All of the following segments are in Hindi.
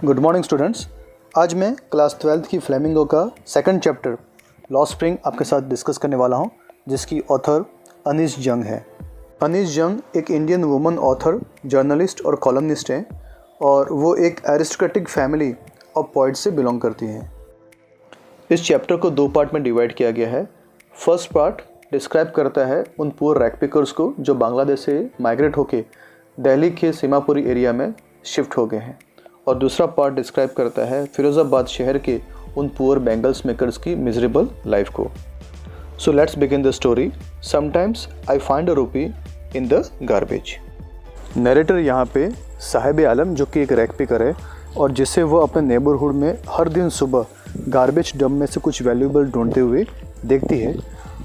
Good morning students. आज मैं क्लास 12th की फ्लेमिंगो का सेकंड चैप्टर लॉस्ट स्प्रिंग आपके साथ डिस्कस करने वाला हूं, जिसकी ऑथर अनीस जंग है। अनीस जंग एक इंडियन वुमन ऑथर, जर्नलिस्ट और कॉलमनिस्ट हैं और वो एक एरिस्टोक्रेटिक फैमिली ऑफ पोइट्स से बिलोंग करती हैं। इस चैप्टर को दो पार्ट में डिवाइड किया गया है। फर्स्ट पार्ट डिस्क्राइब करता है उन पुअर रैग पिकर्स को जो बांग्लादेश से माइग्रेट होकर दिल्ली के सीमापुरी एरिया में शिफ्ट हो गए हैं, और दूसरा पार्ट डिस्क्राइब करता है फिरोज़ाबाद शहर के उन पुअर बैंगल्स मेकर्स की मिजरेबल लाइफ को। So let's begin the story. Sometimes I find a रूपी इन द गार्बेज। नरेटर यहाँ पे साहिब आलम, जो कि एक रैग पिकर है और जिसे वो अपने नेबरहुड में हर दिन सुबह गार्बेज डंप में से कुछ वैल्यूएबल ढूंढते हुए देखती है,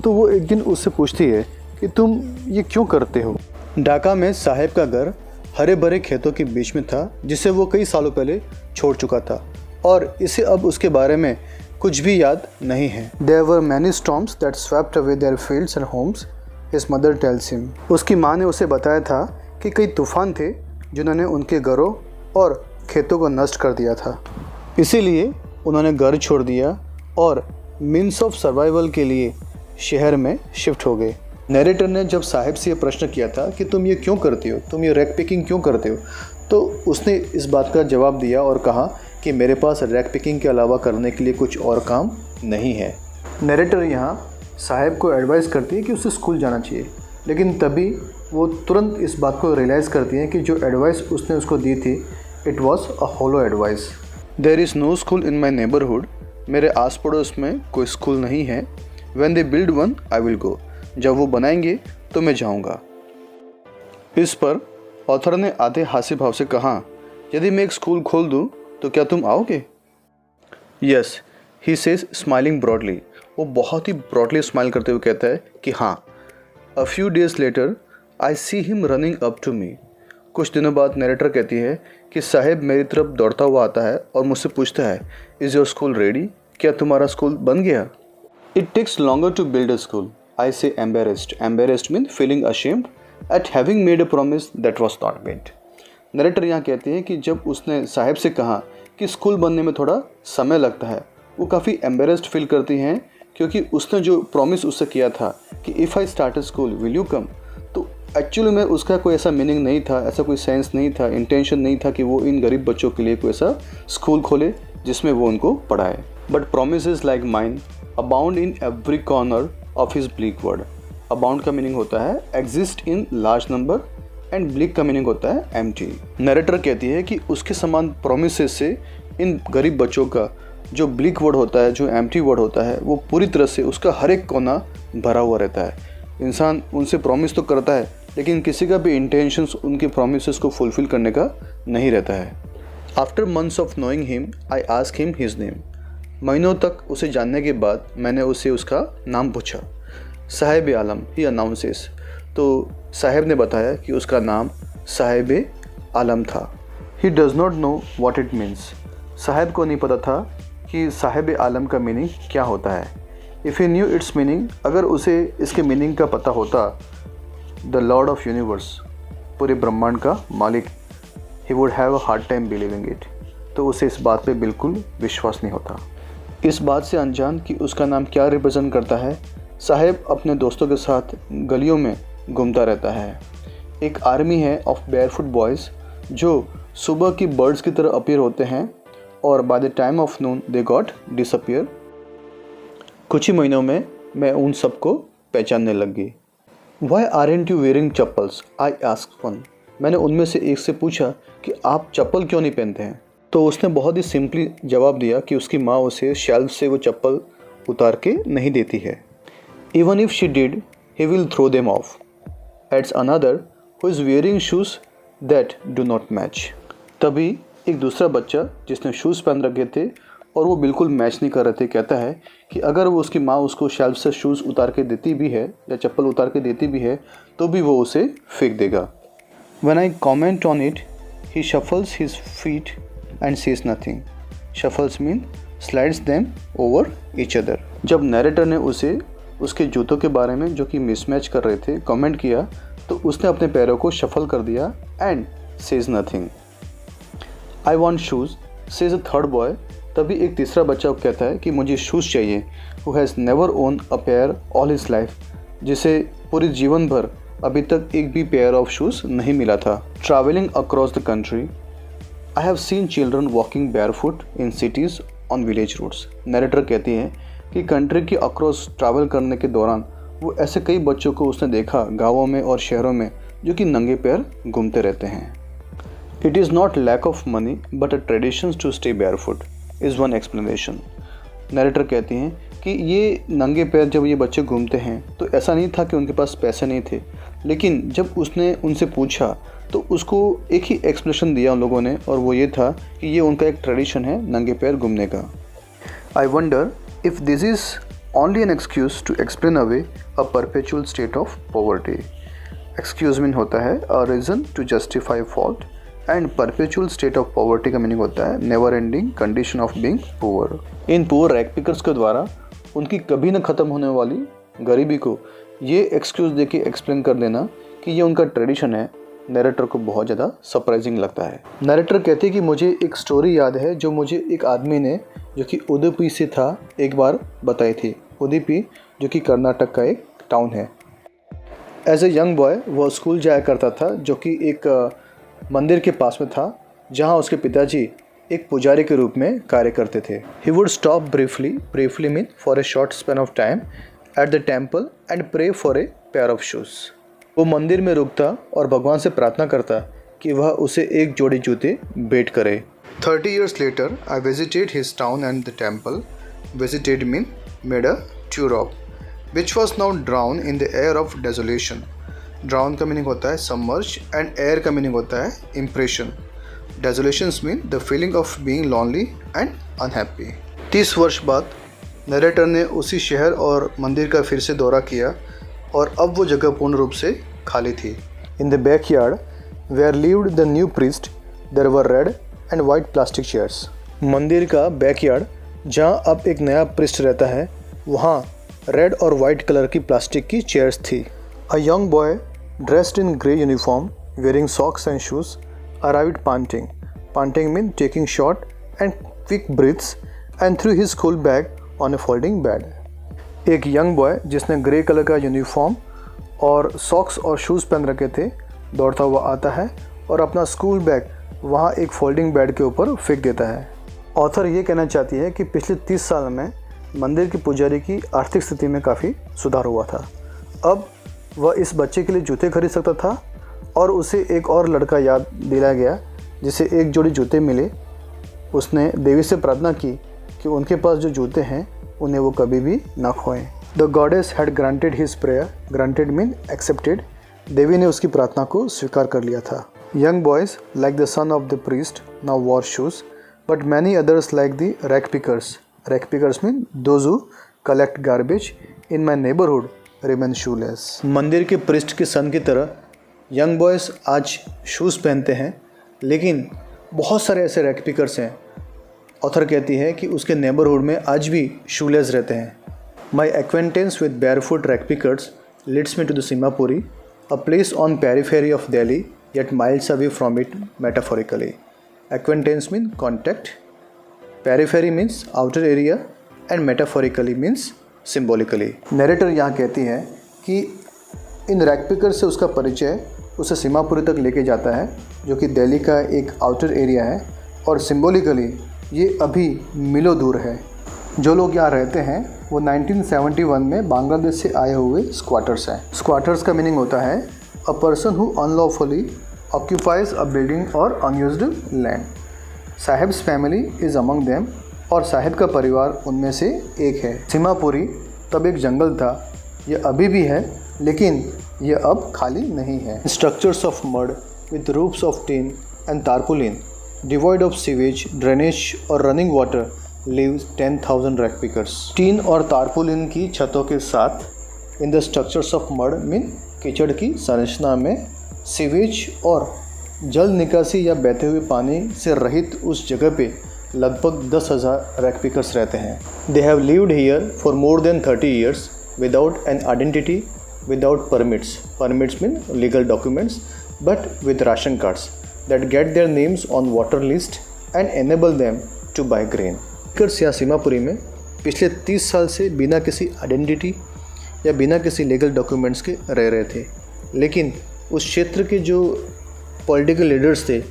तो वो एक दिन उससे पूछती है कि तुम ये क्यों करते हो। ढाका में साहिब का घर हरे भरे खेतों के बीच में था, जिसे वो कई सालों पहले छोड़ चुका था और इसे अब उसके बारे में कुछ भी याद नहीं है। There were many storms that swept away their fields and homes, his mother tells him. उसकी माँ ने उसे बताया था कि कई तूफान थे जिन्होंने उनके घरों और खेतों को नष्ट कर दिया था, इसीलिए उन्होंने घर छोड़ दिया और मीन्स ऑफ सर्वाइवल के लिए शहर में शिफ्ट हो गए। नरेटर ने जब साहिब से ये प्रश्न किया था कि तुम ये क्यों करते हो, तुम ये रैग पिकिंग क्यों करते हो, तो उसने इस बात का जवाब दिया और कहा कि मेरे पास रैग पिकिंग के अलावा करने के लिए कुछ और काम नहीं है। नरेटर यहाँ साहिब को एडवाइस करती है कि उसे स्कूल जाना चाहिए, लेकिन तभी वो तुरंत इस बात को रियलाइज़ करती है कि जो एडवाइस उसने उसको दी थी, it was a hollow advice. There is no school in my neighbourhood, मेरे आस पड़ोस में कोई स्कूल नहीं है। When they build one I will go, जब वो बनाएंगे तो मैं जाऊंगा। इस पर ऑथर ने आधे हास्य भाव से कहा, यदि मैं एक स्कूल खोल दूं तो क्या तुम आओगे? Yes, he says smiling broadly. वो बहुत ही ब्रॉडली स्माइल करते हुए कहता है कि हाँ। A few days later I see him running up to me. कुछ दिनों बाद नरेटर कहती है कि साहिब मेरी तरफ दौड़ता हुआ आता है और मुझसे पूछता है, इज़ योर स्कूल रेडी? क्या तुम्हारा स्कूल बन गया? It takes longer to build a school. I say embarrassed. Embarrassed means feeling ashamed at having made a promise that was not made. Narrator यहाँ कहते हैं कि जब उसने साहिब से कहा कि स्कूल बनने में थोड़ा समय लगता है, वो काफ़ी एम्बेरेस्ड फील करती हैं, क्योंकि उसने जो प्रॉमिस उससे किया था कि if I start a school will you come, तो एक्चुअली में उसका कोई ऐसा मीनिंग नहीं था, ऐसा कोई सेंस नहीं था, इंटेंशन नहीं था कि वो इन गरीब बच्चों के लिए कोई ऐसा स्कूल खोले जिसमें वो उनको पढ़ाए। But promises like mine abound in every corner of his bleak word. Abound का मीनिंग होता है exist in large number and bleak का मीनिंग होता है एम्प्टी। नरेटर कहती है कि उसके समान प्रोमिसेस से इन गरीब बच्चों का जो ब्लीक वर्ड होता है, जो एम्प्टी वर्ड होता है, वो पूरी तरह से उसका हर एक कोना भरा हुआ रहता है। इंसान उनसे प्रॉमिस तो करता है, लेकिन किसी का भी इंटेंशंस उनके प्रॉमिसेस को फुलफिल करने का नहीं रहता है। After months of knowing him I ask him his name. महीनों तक उसे जानने के बाद मैंने उससे उसका नाम पूछा। साहिब आलम ही अनाउंसेस, तो साहिब ने बताया कि उसका नाम साहिब आलम था। He does not know what it means. Sahib को नहीं पता था कि साहिब आलम का मीनिंग क्या होता है। If he new it's meaning, अगर उसे इसके मीनिंग का पता होता, द लॉर्ड ऑफ यूनिवर्स, पूरे ब्रह्मांड का मालिक, he would have a hard time believing it, तो उसे इस बात पे बिल्कुल विश्वास नहीं होता। इस बात से अनजान कि उसका नाम क्या रिप्रेजेंट करता है, साहिब अपने दोस्तों के साथ गलियों में घूमता रहता है। एक आर्मी है ऑफ बेयरफुट बॉयज़ जो सुबह की बर्ड्स की तरह अपीयर होते हैं और by the time of Noon they got disappear. कुछ ही महीनों में मैं उन सबको पहचानने लग गई। Why aren't you wearing chappals? I asked one. मैंने उनमें से एक से पूछा कि आप चप्पल क्यों नहीं पहनते हैं? तो उसने बहुत ही सिंपली जवाब दिया कि उसकी माँ उसे शेल्फ से वो चप्पल उतार के नहीं देती है। Even if she did he will throw them off, adds another who is wearing shoes that do not match. तभी एक दूसरा बच्चा जिसने शूज़ पहन रखे थे और वो बिल्कुल मैच नहीं कर रहे थे, कहता है कि अगर वो उसकी माँ उसको शेल्फ से शूज़ उतार के देती भी है या चप्पल उतार के देती भी है, तो भी वो उसे फेंक देगा। When I comment on it he shuffles his feet and says nothing. Shuffles mean slides them over each other. जब नरेटर ने उसे उसके जूतों के बारे में जो कि मिसमैच कर रहे थे कमेंट किया, तो उसने अपने पैरों को शफल कर दिया and says nothing. I want shoes says a third boy. तभी एक तीसरा बच्चा कहता है कि मुझे शूज़ चाहिए। Who has never own a pair all his life, जिसे पूरे जीवन भर अभी तक एक भी पेयर ऑफ शूज़ नहीं मिला था। Travelling across the country I have seen children walking barefoot in cities on village roads. Narrator कहती है कि कंट्री के अक्रॉस ट्रैवल करने के दौरान वो ऐसे कई बच्चों को उसने देखा गाँवों में और शहरों में जो कि नंगे पैर घूमते रहते हैं। It is not lack of money but a tradition to stay barefoot is one explanation. Narrator कहती हैं कि ये नंगे पैर जब ये बच्चे घूमते हैं तो ऐसा नहीं था कि उनके पास पैसे नहीं थे, लेकिन जब उसने उनसे पूछा तो उसको एक ही एक्सप्लेनेशन दिया उन लोगों ने, और वो ये था कि ये उनका एक ट्रेडिशन है नंगे पैर घूमने का। I wonder if this is only an excuse to explain away a perpetual state of poverty. Excuse mean होता है a reason to justify fault, and perpetual state of poverty का मीनिंग होता है never ending condition of being poor. इन पुअर रैग पिकर्स के द्वारा उनकी कभी न ख़त्म होने वाली गरीबी को ये एक्सक्यूज़ दे के एक्सप्लेन कर देना कि ये उनका ट्रेडिशन है, नरेटर को बहुत ज़्यादा सरप्राइजिंग लगता है। नरेटर कहते हैं कि मुझे एक स्टोरी याद है जो मुझे एक आदमी ने, जो कि उडुपी से था, एक बार बताई थी। उडुपी जो कि कर्नाटक का एक टाउन है। एज ए यंग बॉय वह स्कूल जाया करता था जो कि एक मंदिर के पास में था, जहाँ उसके पिताजी एक पुजारी के रूप में कार्य करते थे। He would stop briefly mean for a short span of time at the temple and pray for a pair of shoes. वो मंदिर में रुकता और भगवान से प्रार्थना करता कि वह उसे एक जोड़ी जूते भेंट करे। 30 years later, I visited his town and the temple. Visited mean made a tour of, which was now drowned in the air of desolation. Drown का मीनिंग होता है submerge and air का मीनिंग होता है impression. Desolations mean the feeling of being lonely and unhappy. 30 वर्ष बाद नरेटर ने उसी शहर और मंदिर का फिर से दौरा किया और अब वो जगह पूर्ण रूप से खाली थी। In the backyard where lived the new priest, there were red and white plastic chairs. मंदिर का बैकयार्ड जहाँ अब एक नया प्रिस्ट रहता है, वहाँ रेड और वाइट कलर की प्लास्टिक की चेयर्स थी। A young boy dressed in grey uniform, wearing socks and shoes, arrived panting. Panting means taking short and quick breaths and threw his school bag on a folding bed. एक यंग बॉय जिसने ग्रे कलर का यूनिफॉर्म और सॉक्स और शूज़ पहन रखे थे दौड़ता हुआ आता है और अपना स्कूल बैग वहाँ एक फोल्डिंग बेड के ऊपर फेंक देता है। ऑथर ये कहना चाहती है कि पिछले 30 साल में मंदिर के पुजारी की आर्थिक स्थिति में काफ़ी सुधार हुआ था। अब वह इस बच्चे के लिए जूते खरीद सकता था और उसे एक और लड़का याद दिलाया गया जिसे एक जोड़ी जूते मिले। उसने देवी से प्रार्थना की कि उनके पास जो जूते हैं उन्हें वो कभी भी ना खोएं। The goddess had granted his prayer, granted mean accepted. देवी ने उसकी प्रार्थना को स्वीकार कर लिया था। Young boys, like the son of the priest, now wore shoes, but many others like the rag pickers. Rag pickers mean those who collect garbage in my neighborhood remain shoeless. मंदिर के प्रिस्ट के सन की तरह यंग बॉयज़ आज शूज़ पहनते हैं, लेकिन बहुत सारे ऐसे रैग पिकर्स हैं। ऑथर कहती है कि उसके नेबरहुड में आज भी शूलेस रहते हैं। My acquaintance with barefoot rag pickers leads me to the Simhapuri, a place on periphery of Delhi, yet miles away from it metaphorically. Acquaintance means contact, periphery means outer area, and metaphorically means symbolically. Narrator यहाँ कहती है कि इन रैग पिकर से उसका परिचय उसे सीमापुरी तक लेके जाता है, जो कि दिल्ली का एक आउटर एरिया है, और सिम्बोलिकली ये अभी मीलों दूर है। जो लोग यहाँ रहते हैं वो 1971 में बांग्लादेश से आए हुए स्क्वाटर्स हैं। स्क्वाटर्स का मीनिंग होता है a person who unlawfully occupies a building or unused land. Sahibs family is among them, और साहिब का परिवार उनमें से एक है। सीमापुरी तब एक जंगल था, यह अभी भी है, लेकिन यह अब खाली नहीं है। Structures of mud with roofs of tin and tarpaulin, devoid of sewage, drainage और running water, lives 10,000 rag pickers. Tin और तारपुलिन की छतों के साथ in the structures of mud mean कीचड़ की संरचना में, सीवेज और जल निकासी या बहते हुए पानी से रहित उस जगह पे लगभग 10,000 रैग पिकर्स रहते हैं। They have lived here for more than 30 years without an identity, without permits, permits mean legal documents, but with ration cards that get their names on voter list and enable them to buy grain. Workers यहाँ सीमापुरी में पिछले 30 साल से बिना किसी आइडेंटिटी या बिना किसी लीगल डॉक्यूमेंट्स के रह रहे थे, लेकिन उस क्षेत्र के जो पॉलिटिकल लीडर्स थे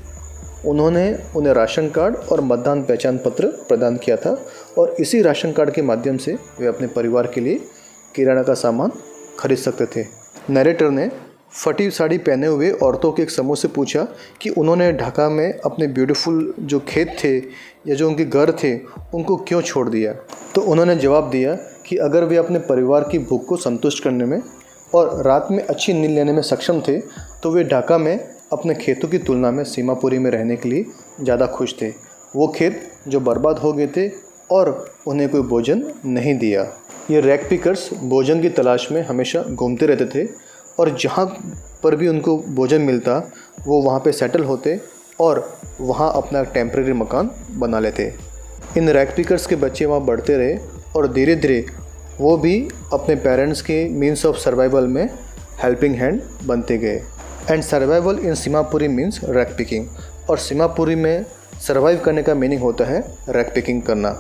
उन्होंने उन्हें राशन कार्ड और मतदान पहचान पत्र प्रदान किया था और इसी राशन कार्ड के माध्यम से वे अपने परिवार के लिए किराना का सामान खरीद सकते थे। नरेटर ने फटी साड़ी पहने हुए औरतों के एक समूह से पूछा कि उन्होंने ढाका में अपने ब्यूटीफुल जो खेत थे या जो उनके घर थे उनको क्यों छोड़ दिया। तो उन्होंने जवाब दिया कि अगर वे अपने परिवार की भूख को संतुष्ट करने में और रात में अच्छी नींद लेने में सक्षम थे तो वे ढाका में अपने खेतों की तुलना में सीमापुरी में रहने के लिए ज़्यादा खुश थे। वो खेत जो बर्बाद हो गए थे और उन्हें कोई भोजन नहीं दिया। ये रैग पिकर्स भोजन की तलाश में हमेशा घूमते रहते थे और जहाँ पर भी उनको भोजन मिलता वो वहाँ पे सेटल होते और वहाँ अपना टेम्परेरी मकान बना लेते। इन रैग पिकर्स के बच्चे वहाँ बढ़ते रहे और धीरे धीरे वो भी अपने पेरेंट्स के मीन्स ऑफ सर्वाइवल में हेल्पिंग हैंड बनते गए। And survival in Seemapuri means rag picking, और सीमापुरी में सर्वाइव करने का मीनिंग होता है रैग पिकिंग करना।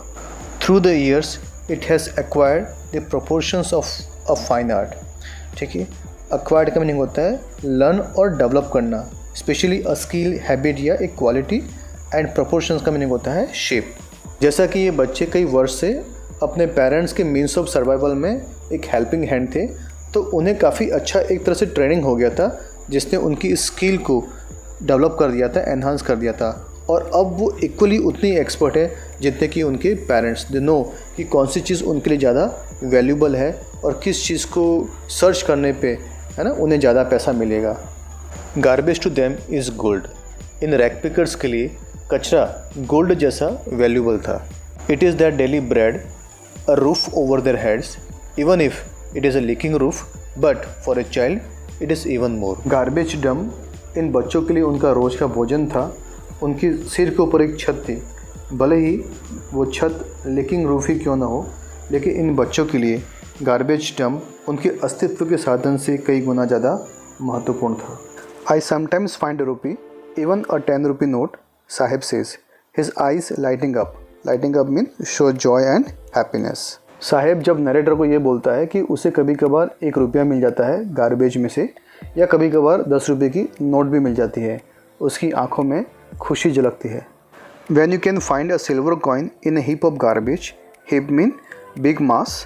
Through the years it has acquired the proportions of a fine art. ठीक है, एक्वायर्ड का मीनिंग होता है लर्न और डेवलप करना, स्पेशली अ स्किल, हैबिट या एक क्वालिटी। एंड प्रोपोर्शंस का मीनिंग होता है शेप। जैसा कि ये बच्चे कई वर्ष से अपने पेरेंट्स के मीन्स ऑफ सर्वाइवल में एक हेल्पिंग हैंड थे, तो उन्हें काफ़ी अच्छा एक तरह से ट्रेनिंग हो गया था जिसने उनकी स्किल को डेवलप कर दिया था, एनहांस कर दिया था। और अब वो इक्वली उतनी एक्सपर्ट है जितने कि उनके पेरेंट्स। दे नो कि कौन सी चीज़ उनके लिए ज़्यादा वैल्यूबल है और किस चीज़ को सर्च करने पे है ना उन्हें ज़्यादा पैसा मिलेगा। Garbage to them is gold. इन रैग पिकर्स के लिए कचरा गोल्ड जैसा वैल्यूबल था। It is their daily bread, a roof over their heads, even if it is a leaking roof, but for a child it is even more. Garbage dump इन बच्चों के लिए उनका रोज़ का भोजन था। उनकी सिर के ऊपर एक छत थी, भले ही वो छत लीकिंग रूफ ही क्यों ना हो, लेकिन इन बच्चों के लिए गार्बेज डंप उनके अस्तित्व के साधन से कई गुना ज़्यादा महत्वपूर्ण था। I sometimes find a rupee, even a 10 rupee note, Saheb says, his eyes lighting up. Lighting up mean show joy and happiness. Saheb जब नरेटर को ये बोलता है कि उसे कभी कभार 1 रुपया मिल जाता है गार्बेज में से, या कभी कभार 10 रुपये की नोट भी मिल जाती है, उसकी आंखों में खुशी झलकती है। When you can find a silver coin in a heap of garbage, heap mean big mass,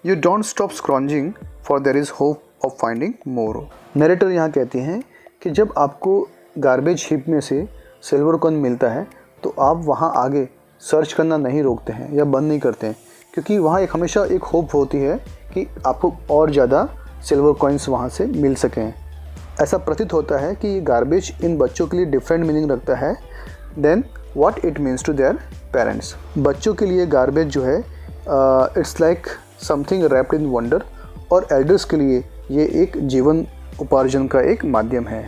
you don't stop scrounging for there is hope of finding more. Narrator यहाँ कहती हैं कि जब आपको गार्बेज हीप में से सिल्वर कॉइन मिलता है तो आप वहाँ आगे सर्च करना नहीं रोकते हैं या बंद नहीं करते हैं, क्योंकि वहाँ एक हमेशा एक होप होती है कि आपको और ज़्यादा सिल्वर कॉइन्स वहाँ से मिल सकें। ऐसा प्रतीत होता है कि ये गार्बेज इन बच्चों के लिए डिफरेंट मीनिंग रखता है then what it means to their parents. बच्चों के लिए गार्बेज जो है it's like something wrapped in wonder, और एल्डर्स के लिए ये एक जीवन उपार्जन का एक माध्यम है।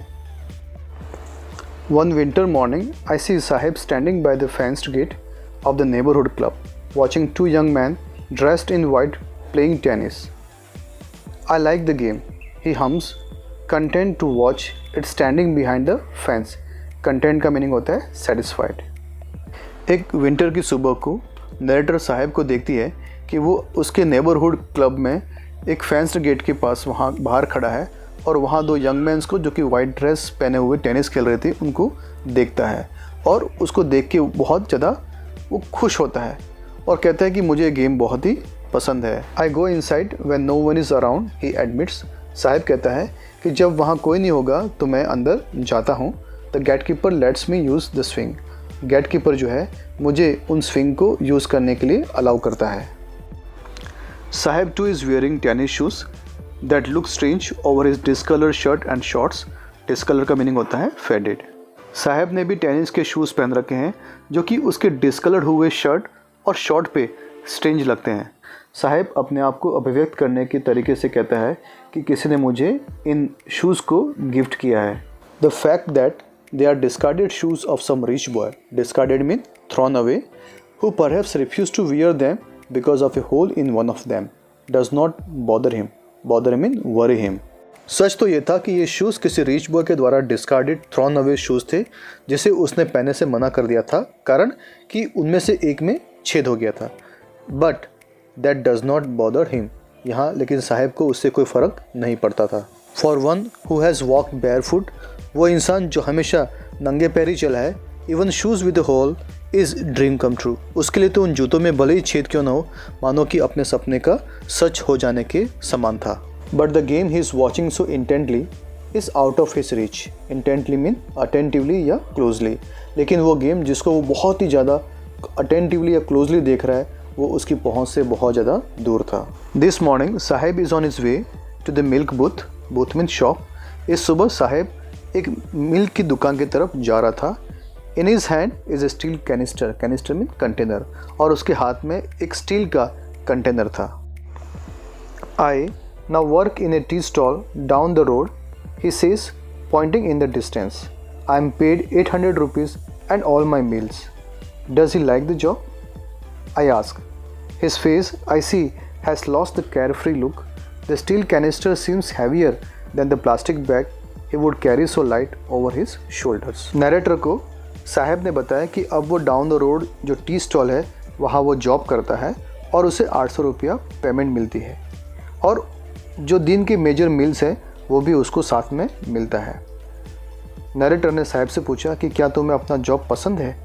One winter morning, I see Sahib standing by the fenced gate of the neighborhood club, watching 2 young men dressed in white playing tennis. I like the game, he hums, content to watch it standing behind the fence. Content का मीनिंग होता है satisfied. एक विंटर की सुबह को नरेटर साहब को देखती है कि वो उसके नेबरहुड क्लब में एक फेंस्ड गेट के पास वहाँ बाहर खड़ा है और वहाँ 2 यंग मैंस को जो कि वाइट ड्रेस पहने हुए टेनिस खेल रहे थे उनको देखता है, और उसको देख के बहुत ज़्यादा वो खुश होता है और कहता है कि मुझे गेम बहुत ही पसंद है। I go inside when no one is around, he admits. Saheb कहता है कि जब वहाँ कोई नहीं होगा तो मैं अंदर जाता हूँ। The gate keeper lets me use the swing. Gate keeper जो है मुझे उन स्विंग को यूज़ करने के लिए अलाउ करता है। Sahib two is wearing tennis shoes that look strange over his discolour shirt and shorts. Discolour का मीनिंग होता है फेडेड। साहब ने भी टेनिस के शूज़ पहन रखे हैं जो कि उसके डिस्कलर्ड हुए शर्ट और शॉर्ट पे स्ट्रेंज लगते हैं। साहब अपने आप को अभिव्यक्त करने के तरीके से कहता है कि किसी ने मुझे इन शूज़ को गिफ्ट किया है। The fact that they are discarded shoes of some rich boy, discarded mean thrown away, who perhaps refused to wear them because of a hole in one of them, does not bother him. Bother mean worry him. सच तो ये था कि ये शूज़ किसी रिच बॉय के द्वारा डिस्कार्डेड थ्रोन अवे शूज़ थे जिसे उसने पहनने से मना कर दिया था, कारण कि उनमें से एक में छेद हो गया था। But that does not bother him. यहाँ लेकिन साहब को उससे कोई फ़र्क नहीं पड़ता था। For one who has walked barefoot, वो इंसान जो हमेशा नंगे पैर ही चला है, even shoes with hole is dream come true. उसके लिए तो उन जूतों में भले ही छेद क्यों ना हो, मानो कि अपने सपने का सच हो जाने के समान था। But the game he is watching so intently is out of his reach. Intently mean attentively या क्लोजली। लेकिन वो गेम जिसको वो बहुत ही ज़्यादा अटेंटिवली या क्लोजली देख रहा है, वो उसकी पहुंच से बहुत ज़्यादा दूर था। This morning Saheb is on his way to the milk booth. Booth mean shop. इस सुबह साहेब एक मिल्क की दुकान की तरफ जा रहा था। In his hand is a steel canister. Canister mean container. और उसके हाथ में एक स्टील का कंटेनर था। I now work in A tea stall down the road, he says pointing in the distance. I am paid 800 rupees and all my meals. Does he like the job? I ask. His face, I see, has lost the carefree look. The steel canister seems heavier than the plastic bag he would carry so light over his shoulders. Narrator को साहब ने बताया कि अब वो डाउन द रोड जो टी स्टॉल है वहाँ वो जॉब करता है और उसे 800 रुपया पेमेंट मिलती है, और जो दिन के मेजर मील्स हैं वो भी उसको साथ में मिलता है। नरेटर ने साहब से पूछा कि क्या तुम्हें अपना जॉब पसंद है?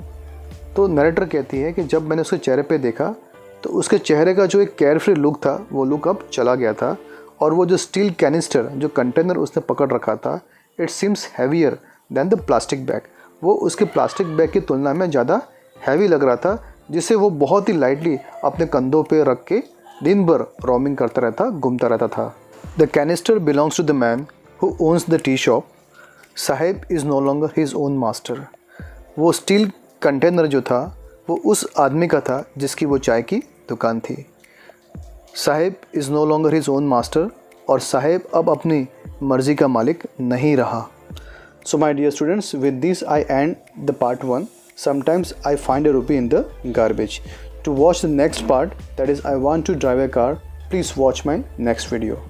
तो नरेटर कहती है कि जब मैंने उसके चेहरे पे देखा तो उसके चेहरे का जो एक केयरफ्री लुक था वो लुक अब चला गया था, और वो जो स्टील कैनिस्टर जो कंटेनर उसने पकड़ रखा था, it seems heavier than the plastic bag. वो उसके प्लास्टिक बैग की तुलना में ज़्यादा हैवी लग रहा था, जिसे वो बहुत ही लाइटली अपने कंधों पे रख के दिन भर रोमिंग करता रहता, घूमता रहता था। The canister belongs to the man who owns the tea shop. Saheb is no longer his own master. वो स्टील कंटेनर जो था वो उस आदमी का था जिसकी वो चाय की दुकान थी। Saheb is no longer his own master, और साहेब अब अपनी मर्ज़ी का मालिक नहीं रहा। So my dear students, with this I end the part 1। Sometimes I find a rupee in the garbage. To watch the next part, that is I want to drive a car, please watch my next video.